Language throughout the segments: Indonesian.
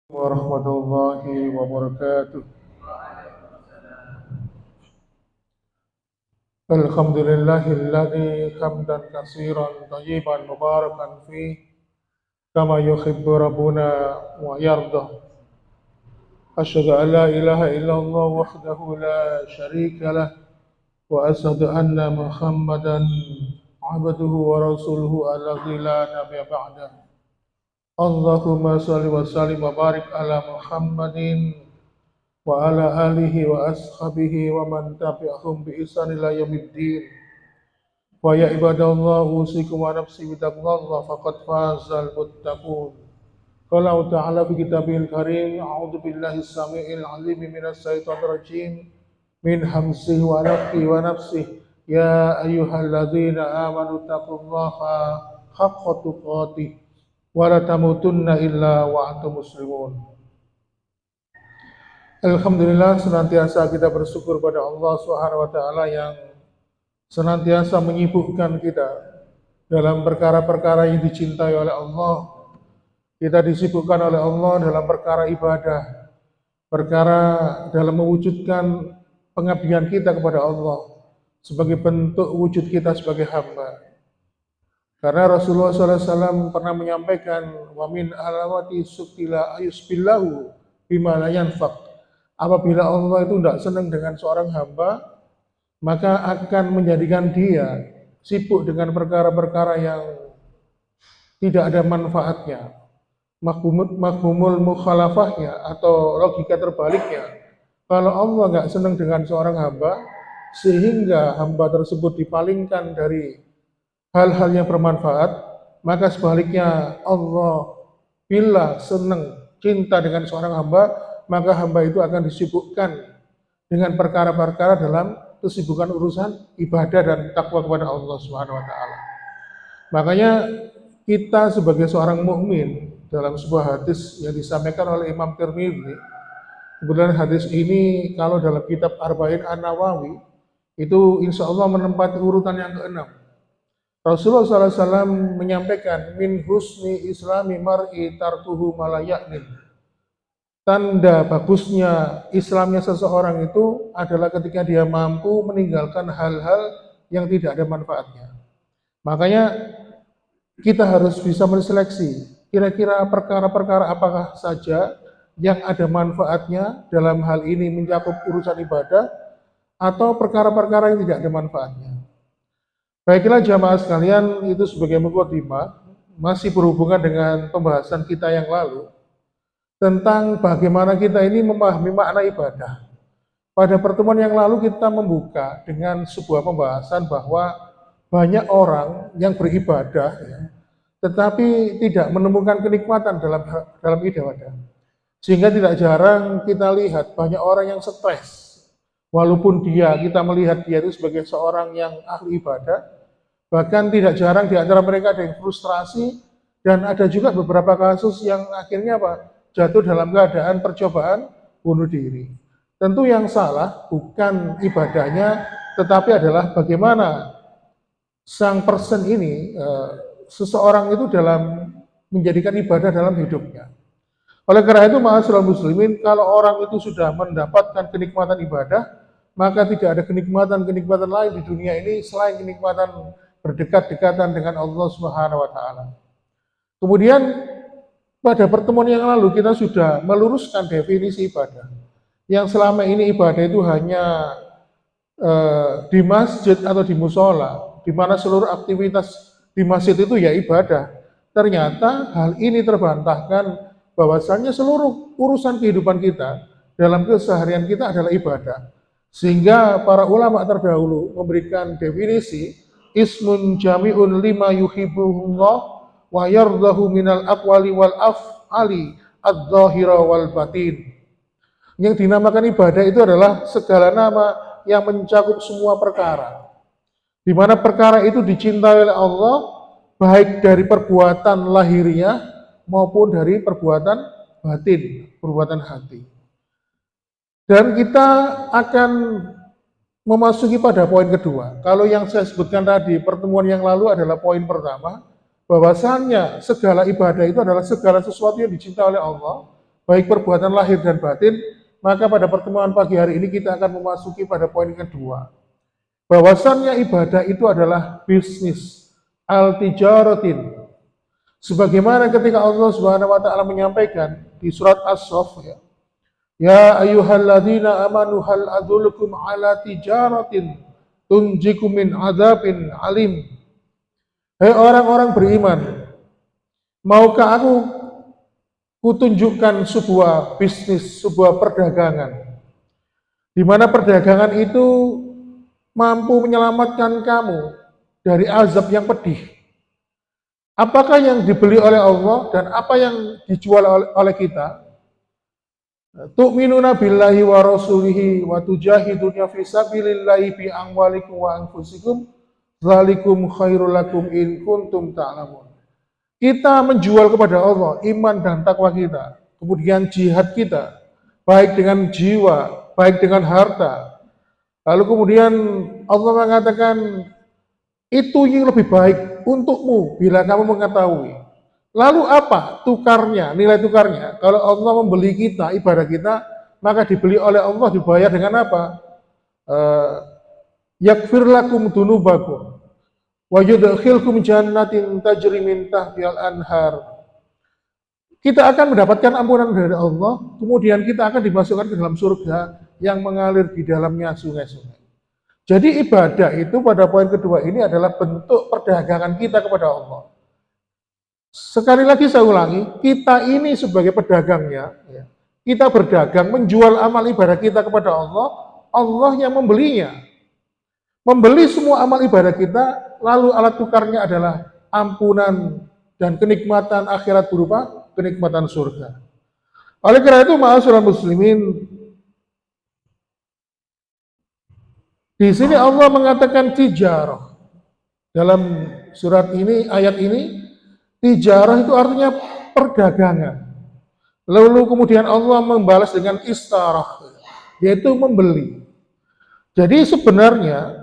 Warahmatullahi wabarakatuh. Alhamdulillahilladzi hamdan katsiran thayyiban mubarakan fi kama yuhibbu rabbuna wa yardah. Asyhadu an la ilaha illallah wahdahu la syarika lah wa asyhadu anna Muhammadan abduhu wa rasuluhu alladzi la nabiyya ba'dah. Allahumma shalli wa sallim wa barik ala Muhammadin wa ala alihi wa ashabihi wa man tabi'ahum bi ihsan ila yaumiddin. Wa ya ibadallah usikum wa nafsi bitaqwallah faqad fazal muttaqun. Qala ta'ala fi kitabil karim a'udzu billahi samii'il 'alim minas syaitonir rajim min hamzihi wa nafthihi wa nafsihi ya ayyuhalladzina amanu taqullaha haqqa tuqatih wa la tamutunna illa wa antum muslimun. Alhamdulillah, senantiasa kita bersyukur pada Allah Subhanahu wa taala yang senantiasa menyibukkan kita dalam perkara-perkara yang dicintai oleh Allah. Kita disibukkan oleh Allah dalam perkara ibadah, perkara dalam mewujudkan pengabdian kita kepada Allah sebagai bentuk wujud kita sebagai hamba. Karena Rasulullah SAW pernah menyampaikan wa min alamati suktila ayusbillahu bima la yanfaq. Apabila Allah itu tidak senang dengan seorang hamba, maka akan menjadikan dia sibuk dengan perkara-perkara yang tidak ada manfaatnya. Mafhumul mukhalafahnya atau logika terbaliknya. Kalau Allah nggak senang dengan seorang hamba, sehingga hamba tersebut dipalingkan dari hal-hal yang bermanfaat, maka sebaliknya Allah bila senang cinta dengan seorang hamba, maka hamba itu akan disibukkan dengan perkara-perkara dalam kesibukan urusan ibadah dan takwa kepada Allah Subhanahu wa taala. Makanya kita sebagai seorang mukmin dalam sebuah hadis yang disampaikan oleh Imam Tirmidzi, kemudian hadis ini kalau dalam kitab Arba'in An-Nawawi itu insya Allah menempati urutan yang ke-6. Rasulullah SAW menyampaikan min husni islami mar'i tarkuhu malayaknin. Tanda bagusnya Islamnya seseorang itu adalah ketika dia mampu meninggalkan hal-hal yang tidak ada manfaatnya. Makanya kita harus bisa menseleksi kira-kira perkara-perkara apakah saja yang ada manfaatnya dalam hal ini mencakup urusan ibadah atau perkara-perkara yang tidak ada manfaatnya. Baiklah jamaah sekalian, itu sebagai mukadimah masih berhubungan dengan pembahasan kita yang lalu tentang bagaimana kita ini memahami makna ibadah. Pada pertemuan yang lalu kita membuka dengan sebuah pembahasan bahwa banyak orang yang beribadah ya, tetapi tidak menemukan kenikmatan dalam ibadah. Sehingga tidak jarang kita lihat banyak orang yang stres. Walaupun kita melihat dia itu sebagai seorang yang ahli ibadah, bahkan tidak jarang di antara mereka ada yang frustrasi dan ada juga beberapa kasus yang akhirnya jatuh dalam keadaan percobaan bunuh diri. Tentu yang salah bukan ibadahnya, tetapi adalah bagaimana sang person ini, seseorang itu dalam menjadikan ibadah dalam hidupnya. Oleh karena itu, ma'asyiral muslimin, kalau orang itu sudah mendapatkan kenikmatan ibadah, maka tidak ada kenikmatan-kenikmatan lain di dunia ini selain kenikmatan berdekat-dekatan dengan Allah Subhanahu wa taala. Kemudian pada pertemuan yang lalu kita sudah meluruskan definisi ibadah. Yang selama ini ibadah itu hanya di masjid atau di musola, di mana seluruh aktivitas di masjid itu ya ibadah. Ternyata hal ini terbantahkan bahwasannya seluruh urusan kehidupan kita dalam keseharian kita adalah ibadah. Sehingga para ulama terdahulu memberikan definisi ismun jami'un lima yuhibbuhullah wa yardahu minal aqwali wal af'ali adz-dzahira wal batin. Yang dinamakan ibadah itu adalah segala nama yang mencakup semua perkara. Di mana perkara itu dicintai oleh Allah baik dari perbuatan lahiriah maupun dari perbuatan batin, perbuatan hati. Dan kita akan memasuki pada poin kedua. Kalau yang saya sebutkan tadi, pertemuan yang lalu adalah poin pertama, bahwasannya segala ibadah itu adalah segala sesuatu yang dicintai oleh Allah, baik perbuatan lahir dan batin, maka pada pertemuan pagi hari ini kita akan memasuki pada poin kedua. Bahwasannya ibadah itu adalah bisnis, al-tijaratin. Sebagaimana ketika Allah Subhanahu wa taala menyampaikan di surat As-Saff, ya ayyuhalladzina amanu hal adullukum ala tijaratin tunjikum min adzabin alim. Hei orang-orang beriman, maukah aku kutunjukkan sebuah bisnis, sebuah perdagangan, di mana perdagangan itu mampu menyelamatkan kamu dari azab yang pedih. Apakah yang dibeli oleh Allah dan apa yang dijual oleh kita? Tu'minuna billahi wa rasulihi wa tujahiduna fi sabilillahi bi amwalikum wa anfusikum dzalikum khairul lakum in kuntum ta'lamun. Kita menjual kepada Allah iman dan takwa kita, kemudian jihad kita, baik dengan jiwa, baik dengan harta. Lalu kemudian Allah mengatakan itu yang lebih baik untukmu bila kamu mengetahui. Lalu apa tukarnya, nilai tukarnya? Kalau Allah membeli kita, ibadah kita, maka dibeli oleh Allah dibayar dengan apa? Yakfir lakum dunubakum wa yudkhilkum jannatin tajri min tahtihal anhar. Kita akan mendapatkan ampunan dari Allah, kemudian kita akan dimasukkan ke dalam surga yang mengalir di dalamnya sungai-sungai. Jadi ibadah itu pada poin kedua ini adalah bentuk perdagangan kita kepada Allah. Sekali lagi saya ulangi, kita ini sebagai pedagangnya, kita berdagang, menjual amal ibadah kita kepada Allah, Allah yang membelinya. Membeli semua amal ibadah kita, lalu alat tukarnya adalah ampunan dan kenikmatan akhirat berupa kenikmatan surga. Oleh karena itu, ma'asyiral muslimin, di sini Allah mengatakan tijarah. Dalam surat ini, ayat ini, tijarah itu artinya perdagangan. Lalu kemudian Allah membalas dengan istarah, yaitu membeli. Jadi sebenarnya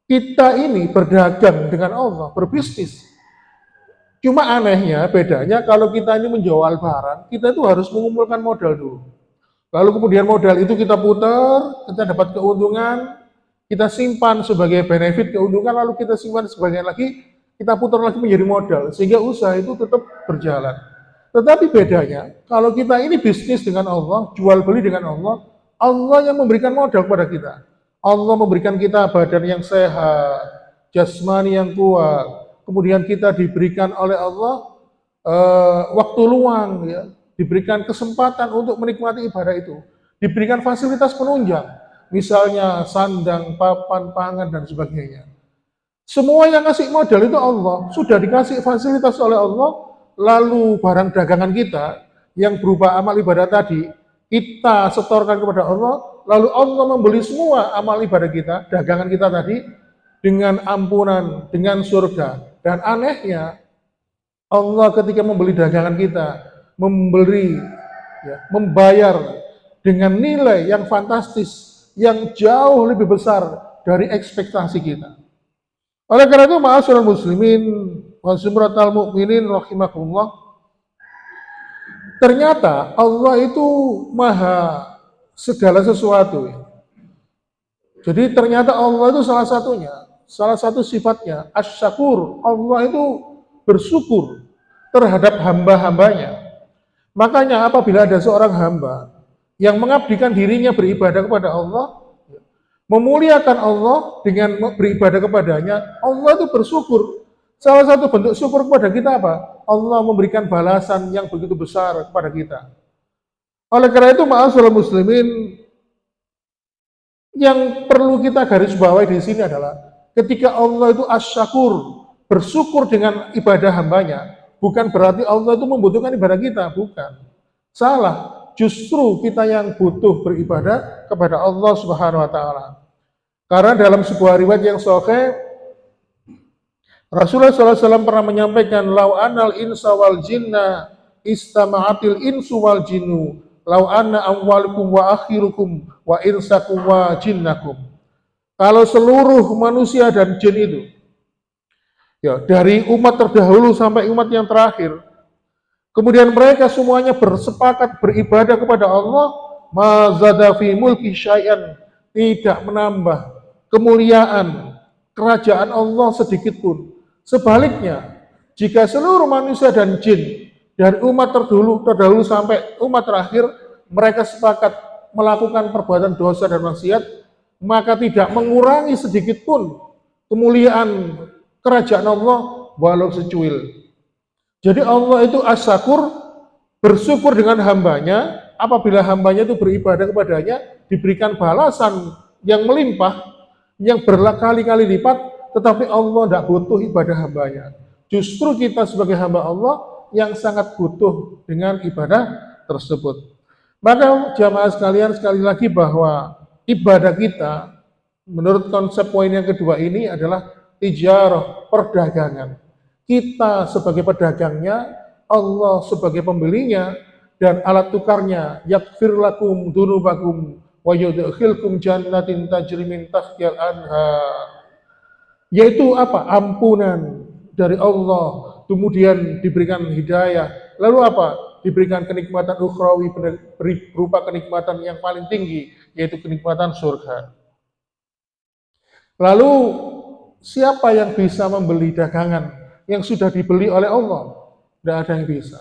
kita ini berdagang dengan Allah, berbisnis. Cuma anehnya, bedanya kalau kita ini menjual barang, kita itu harus mengumpulkan modal dulu. Lalu kemudian modal itu kita putar, kita dapat keuntungan, kita simpan sebagai benefit keuntungan, lalu kita simpan sebagian lagi, kita putar lagi menjadi modal, sehingga usaha itu tetap berjalan. Tetapi bedanya, kalau kita ini bisnis dengan Allah, jual beli dengan Allah, Allah yang memberikan modal kepada kita. Allah memberikan kita badan yang sehat, jasmani yang kuat, kemudian kita diberikan oleh Allah waktu luang, ya, diberikan kesempatan untuk menikmati ibadah itu, diberikan fasilitas penunjang, misalnya sandang, papan, pangan, dan sebagainya. Semua yang ngasih modal itu Allah, sudah dikasih fasilitas oleh Allah, lalu barang dagangan kita yang berupa amal ibadah tadi, kita setorkan kepada Allah, lalu Allah membeli semua amal ibadah kita, dagangan kita tadi, dengan ampunan, dengan surga. Dan anehnya, Allah ketika membeli dagangan kita, membayar dengan nilai yang fantastis, yang jauh lebih besar dari ekspektasi kita. Oleh karena itu, ma'asyiral muslimin wa zumratal mu'minin rahimakumullah, ternyata Allah itu maha segala sesuatu. Jadi ternyata Allah itu salah satunya, salah satu sifatnya, asy-syakur. Allah itu bersyukur terhadap hamba-hambanya. Makanya apabila ada seorang hamba yang mengabdikan dirinya beribadah kepada Allah, memuliakan Allah dengan beribadah kepadanya, Allah itu bersyukur. Salah satu bentuk syukur kepada kita apa? Allah memberikan balasan yang begitu besar kepada kita. Oleh karena itu, ma'asyiral muslimin, yang perlu kita garis bawahi di sini adalah ketika Allah itu asy-syakur, bersyukur dengan ibadah hambanya, bukan berarti Allah itu membutuhkan ibadah kita, bukan. Salah, justru kita yang butuh beribadah kepada Allah Subhanahu wa taala. Karena dalam sebuah riwayat yang sahih, Rasulullah SAW pernah menyampaikan, lau anal insa wal jinna istama'atil insu wal jinnu lau anna awwalukum wa akhirukum wa insakum wa jinnakum. Kalau seluruh manusia dan jin itu, ya, dari umat terdahulu sampai umat yang terakhir, Kemudian mereka semuanya bersepakat beribadah kepada Allah, mazada fi mulki syai'an, tidak menambah kemuliaan kerajaan Allah sedikit pun. Sebaliknya, jika seluruh manusia dan jin dari umat terdahulu sampai umat terakhir mereka sepakat melakukan perbuatan dosa dan maksiat, maka tidak mengurangi sedikit pun kemuliaan kerajaan Allah walau secuil. Jadi Allah itu as-syakur, bersyukur dengan hambanya, apabila hambanya itu beribadah kepadanya, diberikan balasan yang melimpah, yang berkali-kali lipat, tetapi Allah tidak butuh ibadah hambanya. Justru kita sebagai hamba Allah yang sangat butuh dengan ibadah tersebut. Maka jamaah sekalian, sekali lagi bahwa ibadah kita, menurut konsep poin yang kedua ini adalah tijarah, perdagangan. Kita sebagai pedagangnya, Allah sebagai pembelinya, dan alat tukarnya, yakfir lakum dunubakum wa yudkhilkum jannatin tajri min tahtihal anhar. Yaitu apa? Ampunan dari Allah, kemudian diberikan hidayah. Lalu apa? Diberikan kenikmatan ukhrawi berupa kenikmatan yang paling tinggi, yaitu kenikmatan surga. Lalu siapa yang bisa membeli dagangan yang sudah dibeli oleh Allah? Tidak ada yang bisa.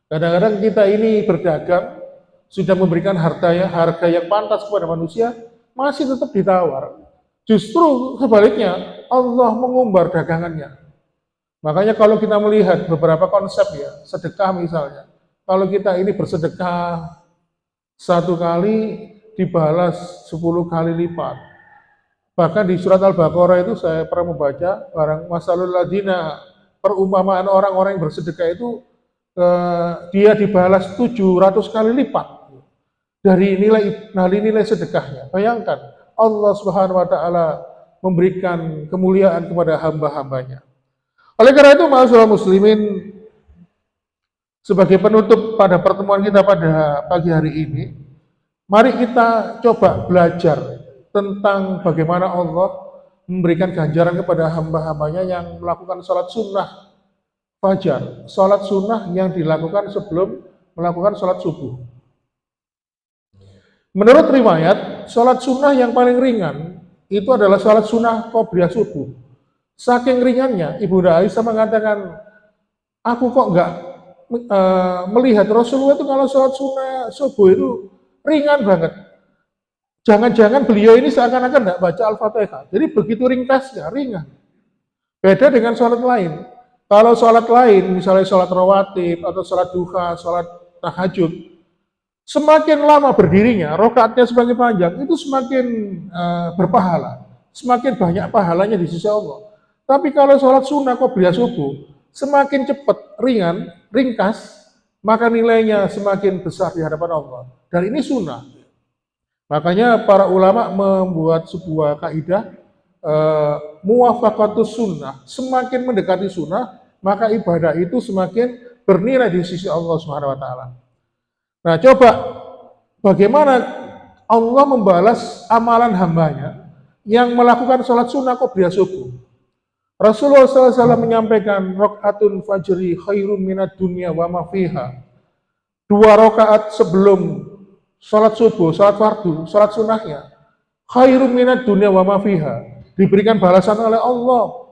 Kadang-kadang kita ini berdagang, sudah memberikan harga yang pantas kepada manusia, masih tetap ditawar. Justru sebaliknya, Allah mengumbar dagangannya. Makanya kalau kita melihat beberapa konsep ya, sedekah misalnya, kalau kita ini bersedekah 1 kali dibalas 10 kali lipat. Bahkan di surat Al-Baqarah itu saya pernah membaca, masalul ladina, perumpamaan orang-orang yang bersedekah itu dia dibalas 700 kali lipat dari nilai sedekahnya. Bayangkan, Allah Subhanahu wa taala memberikan kemuliaan kepada hamba-hambanya. Oleh karena itu, ma'asyiral muslimin, sebagai penutup pada pertemuan kita pada pagi hari ini, mari kita coba belajar tentang bagaimana Allah memberikan ganjaran kepada hamba-hambanya yang melakukan sholat sunnah fajar, sholat sunnah yang dilakukan sebelum melakukan sholat subuh. Menurut riwayat, sholat sunnah yang paling ringan itu adalah sholat sunnah qobliyah subuh. Saking ringannya, Ibunda Aisyah mengatakan, aku kok enggak melihat Rasulullah itu kalau sholat sunnah subuh itu ringan banget. Jangan-jangan beliau ini seakan-akan tidak baca Al-Fatihah. Jadi begitu ringkasnya, ringan. Beda dengan sholat lain. Kalau sholat lain, misalnya sholat rawatib, atau sholat duha, sholat tahajud, semakin lama berdirinya, rokaatnya semakin panjang, itu semakin berpahala. Semakin banyak pahalanya di sisi Allah. Tapi kalau sholat sunnah qobliyah subuh, semakin cepat, ringan, ringkas, maka nilainya semakin besar di hadapan Allah. Dan ini sunnah. Makanya para ulama membuat sebuah kaidah muwafaqatus sunnah. Semakin mendekati sunnah, maka ibadah itu semakin bernilai di sisi Allah Subhanahu wa taala. Nah, coba bagaimana Allah membalas amalan hambanya yang melakukan sholat sunnah qobliyah subuh. Rasulullah SAW menyampaikan, rakaatun fajri khairum minad dunya wa ma fiha. 2 rakaat sebelum sholat subuh, sholat fardu, sholat sunnahnya, khairum minad dunya wa ma fiha, diberikan balasan oleh Allah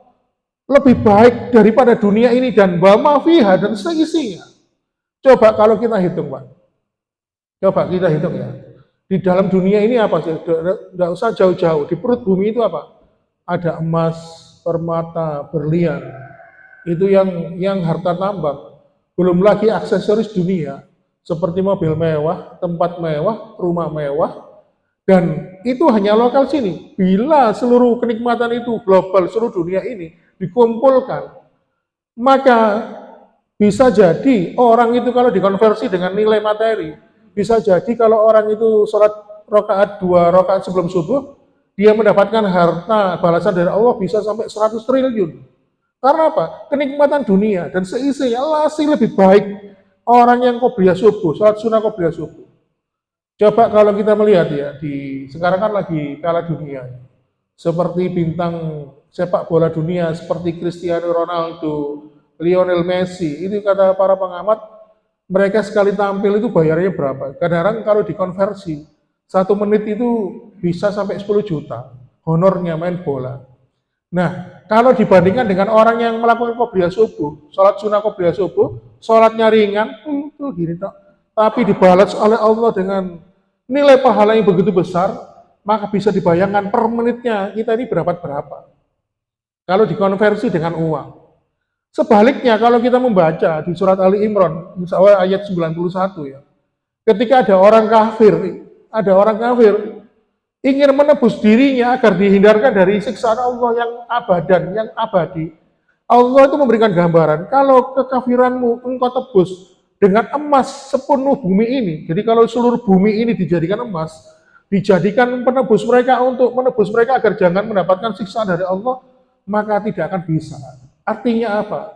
lebih baik daripada dunia ini dan wa ma fiha, dan seisinya. Coba kalau kita hitung, Pak. Coba kita hitung ya. Di dalam dunia ini apa sih? Tidak usah jauh-jauh. Di perut bumi itu apa? Ada emas, permata, berlian. Itu yang harta tambang. Belum lagi aksesoris dunia, seperti mobil mewah, tempat mewah, rumah mewah, dan itu hanya lokal sini. Bila seluruh kenikmatan itu global, seluruh dunia ini dikumpulkan, maka bisa jadi orang itu kalau dikonversi dengan nilai materi, bisa jadi kalau orang itu sholat rakaat 2 rakaat sebelum subuh, dia mendapatkan harta balasan dari Allah bisa sampai 100 triliun. Karena apa? Kenikmatan dunia dan seisinya masih lebih baik orang yang qobliyah subuh, sholat sunnah qobliyah subuh. Coba kalau kita melihat ya, sekarang kan lagi Piala Dunia, seperti bintang sepak bola dunia seperti Cristiano Ronaldo, Lionel Messi, ini kata para pengamat mereka sekali tampil itu bayarnya berapa? Kadang-kadang kalau dikonversi, 1 menit itu bisa sampai 10 juta honornya main bola. Nah, kalau dibandingkan dengan orang yang melakukan qobliyah subuh, sholat sunnah qobliyah subuh, sholatnya ringan, itu gini tok. Tapi dibalas oleh Allah dengan nilai pahala yang begitu besar, maka bisa dibayangkan per menitnya kita ini berapa. Kalau dikonversi dengan uang. Sebaliknya kalau kita membaca di surat Ali Imran, misalnya ayat 91 ya. Ketika ada orang kafir ingin menebus dirinya agar dihindarkan dari siksaan Allah yang abadan, yang abadi. Allah itu memberikan gambaran, kalau kekafiranmu engkau tebus dengan emas sepenuh bumi ini. Jadi kalau seluruh bumi ini dijadikan emas, dijadikan penebus mereka untuk menebus mereka agar jangan mendapatkan siksaan dari Allah, maka tidak akan bisa. Artinya apa?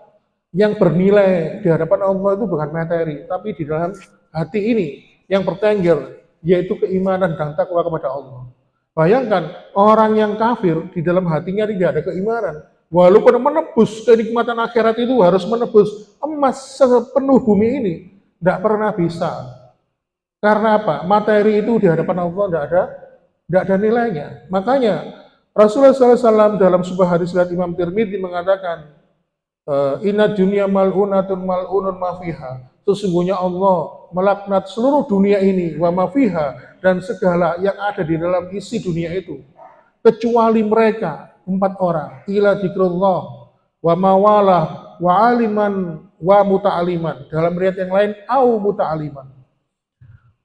Yang bernilai di hadapan Allah itu bukan materi, tapi di dalam hati ini yang bertengger, yaitu keimanan dan takwa kepada Allah. Bayangkan, orang yang kafir di dalam hatinya tidak ada keimanan. Walaupun menebus kenikmatan akhirat itu harus menebus emas sepenuh bumi ini. Tidak pernah bisa. Karena apa? Materi itu di hadapan Allah tidak ada nilainya. Makanya Rasulullah SAW dalam sebuah hadis riwayat Imam Tirmidzi mengatakan, inna dunya mal'unatun mal'unun mafiha. Sesungguhnya Allah melaknat seluruh dunia ini wa mafiha, dan segala yang ada di dalam isi dunia itu, kecuali mereka 4 orang, ila dzikrullah wa mawalah wa aliman wa muta'aliman. Dalam riwayat yang lain au muta'aliman.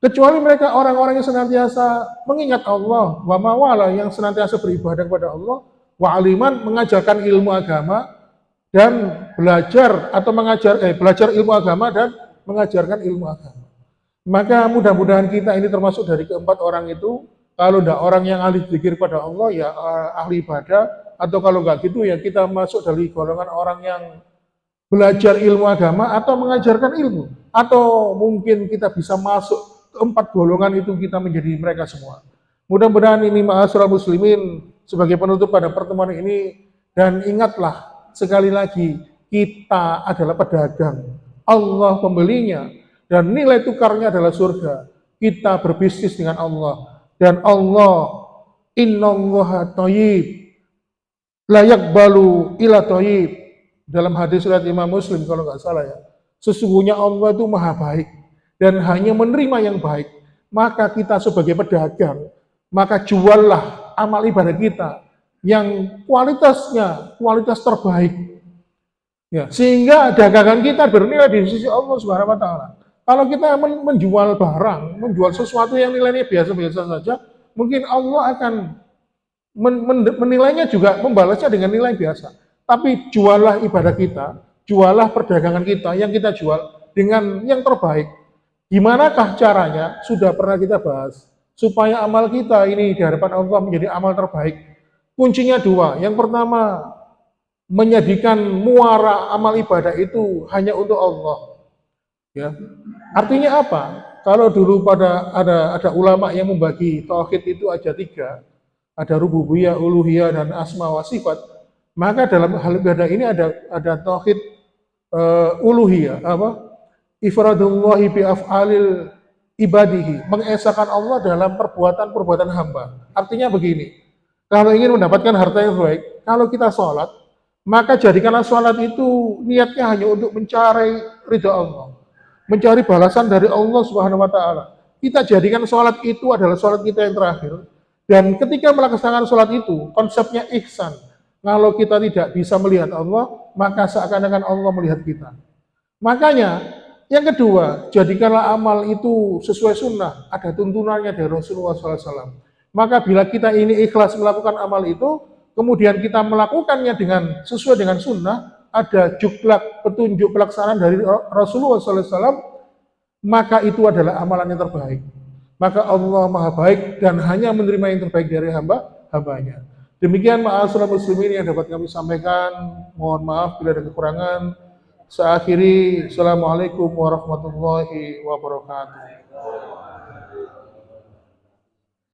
Kecuali mereka orang-orang yang senantiasa mengingat Allah, wa mawalah yang senantiasa beribadah kepada Allah, wa aliman mengajarkan ilmu agama dan belajar ilmu agama dan mengajarkan ilmu agama. Maka mudah-mudahan kita ini termasuk dari keempat orang itu. Kalau tidak orang yang ahli zikir pada Allah, ya ahli ibadah. Atau kalau nggak gitu, ya kita masuk dari golongan orang yang belajar ilmu agama atau mengajarkan ilmu. Atau mungkin kita bisa masuk keempat golongan itu, kita menjadi mereka semua. Mudah-mudahan ini ma'asyiral muslimin sebagai penutup pada pertemuan ini. Dan ingatlah, sekali lagi, kita adalah pedagang. Allah pembelinya, dan nilai tukarnya adalah surga. Kita berbisnis dengan Allah, dan Allah, innallaha thayyib la yaqbalu illa thayyib. Dalam hadis riwayat Imam Muslim kalau nggak salah ya, sesungguhnya Allah itu maha baik dan hanya menerima yang baik. Maka kita sebagai pedagang, maka juallah amal ibadah kita yang kualitas terbaik. Ya, sehingga dagangan kita bernilai di sisi Allah Subhanahu wa taala. Kalau kita menjual barang, menjual sesuatu yang nilainya biasa-biasa saja, mungkin Allah akan menilainya juga, membalasnya dengan nilai biasa. Tapi jualah ibadah kita, jualah perdagangan kita yang kita jual dengan yang terbaik. Gimanakah caranya? Sudah pernah kita bahas. Supaya amal kita ini di hadapan Allah menjadi amal terbaik. Kuncinya 2. Yang pertama, menjadikan muara amal ibadah itu hanya untuk Allah. Ya. Artinya apa? Kalau dulu ada ulama yang membagi tauhid itu ada 3, ada rububiyah, uluhiyah, dan asma wa sifat. Maka dalam hal ibadah ini ada tauhid uluhiyah, ifradullahi bi af'alil ibadihi, mengesahkan Allah dalam perbuatan-perbuatan hamba. Artinya begini, kalau ingin mendapatkan harta yang baik, kalau kita sholat, maka jadikanlah sholat itu niatnya hanya untuk mencari ridha Allah, mencari balasan dari Allah Subhanahu wa taala. Kita jadikan sholat itu adalah sholat kita yang terakhir. Dan ketika melaksanakan sholat itu, konsepnya ihsan. Kalau kita tidak bisa melihat Allah, maka seakan-akan Allah melihat kita. Makanya, yang kedua, jadikanlah amal itu sesuai sunnah, ada tuntunannya dari Rasulullah SAW. Maka bila kita ini ikhlas melakukan amal itu, kemudian kita melakukannya sesuai dengan sunnah, ada juklak petunjuk pelaksanaan dari Rasulullah SAW, maka itu adalah amalan yang terbaik. Maka Allah maha baik dan hanya menerima yang terbaik dari hambanya. Demikian ma'asyiral muslimin yang dapat kami sampaikan. Mohon maaf bila ada kekurangan. Saya akhiri. Assalamualaikum warahmatullahi wabarakatuh.